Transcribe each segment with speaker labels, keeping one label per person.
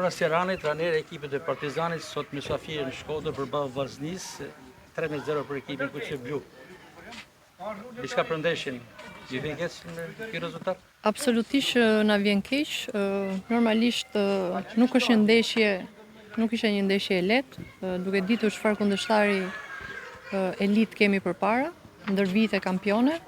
Speaker 1: Aurora Serrani, trajner e ekipit të Partizanit, sot me Safir në Shkodër përballë Vllaznisë, 3-0 për ekipin kuqe blu. Diçka për ndeshjen, ju vjen keq në ky rezultat?
Speaker 2: Absolutisht na vjen keq. Normalisht nuk ishte një ndeshje e lehtë, duke ditur çfarë kundërshtari elit kemi përpara, ndër vite kampione.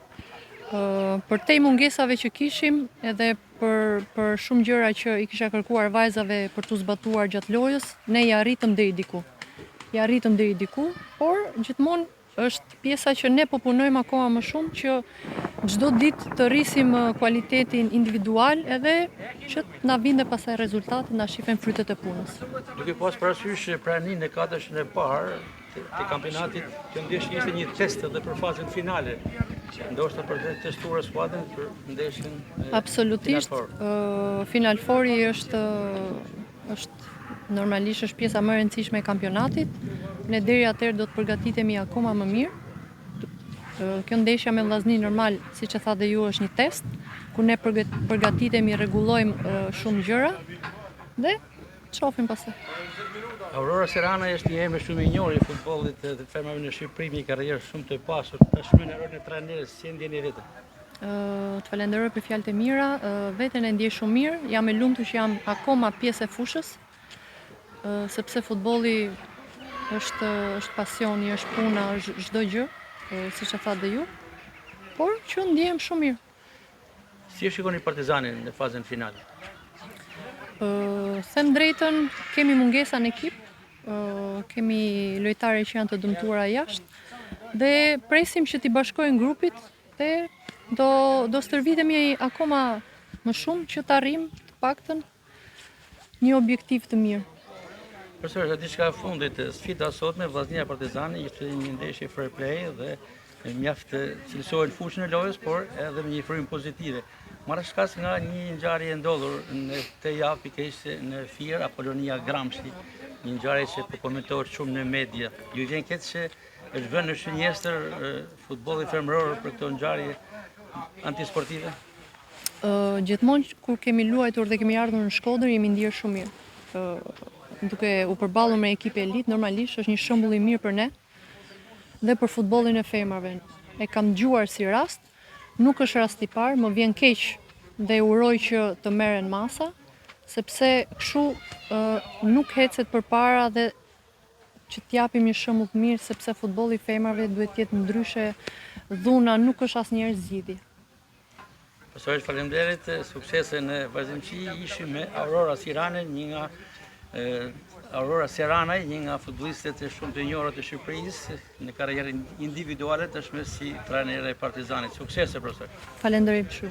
Speaker 2: Për te mungesave që kishim edhe për shumë gjëra që i kisha kërkuar vajzave për t'u zbatuar gjatë lojës, ne ja arritëm deri diku. Por gjithmonë është pjesa që ne po punojmë akoma më shumë që çdo ditë të rrisim kualitetin individual edhe që na vinte pastaj rezultati, na shifen frytet e punës.
Speaker 1: Duke pas parasysh praninë e katërshën e parë të kampionatit, kjo ndeshje ishte një test edhe për fazën finale. Ndoshta për të testuar skuadrën për ndeshjen
Speaker 2: absolutisht. Final Fouri është normalisht është pjesa më e rëndësishme e kampionatit. Ne deri atëherë do të përgatitemi akoma më mirë. Kjo ndeshja me Vllaznin normal, siç e thatë ju, është një test ku ne përgatitemi, rregullojmë shumë gjëra dhe shohim pastaj.
Speaker 1: Aurora Serrani është një emër shumë i njohur i futbollit të femrave në Shqipëri, një karrierë shumë të pasur. Tashmë në rolin e trajneres, si e ndjeni veten?
Speaker 2: Të falenderoj për fjalët e mira, veten e ndjej shumë mirë, jam e lumtur që jam akoma pjesë e fushës, sepse futbolli është pasioni, është puna, është çdo gjë, siç e thatë dhe ju, por që ndjehem shumë mirë.
Speaker 1: Si e shikoni Partizanin në fazën finale?
Speaker 2: Them drejtën, kemi mungesa në ekip, kemi lojtare që janë të dëmtuara jashtë dhe presim që t'i bashkojnë grupit dhe do stërvitemi akoma më shumë që të arrijmë të paktën një objektiv të mirë.
Speaker 1: Profesor, diçka e fundit, sfida sotme Vllaznia Partizani ishte një ndeshje fair play dhe mjaft cilësoi në fushën e lojës, por edhe me një frymë pozitive. Marrë shkas nga një ngjarje ndodhur në këtë javë pikërisht në Fier, Apolonia Gramsci, një ngjarje që po komentohet shumë në media. Ju vjen keq që është vënë në shënjestër futbolli femëror për këto ngjarje antisportive?
Speaker 2: Gjithmonë kur kemi luajtur dhe kemi ardhur në Shkodër, jemi ndier shumë mirë. Duke u përballur me ekipe elit, normalisht është një shembull i mirë për ne dhe për futbollin e femrave. E kam dëgjuar si rast, nuk është rast i parë, më vjen keq dhe uroj që të merren masa, sepse kështu nuk hecet përpara dhe që t'japim një shembull të mirë, sepse futbolli i femrave duhet të jetë ndryshe, dhuna nuk është asnjëherë zgjidhje.
Speaker 1: Profesor, faleminderit, suksese në vazhdimsi. Ishim me Aurora Serrani, një nga futbollistët shumë të njohur të Shqipërisë në karrierën individuale, tashmë si trajner e Partizanit. Suksese, profesor.
Speaker 2: Falenderoj shumë.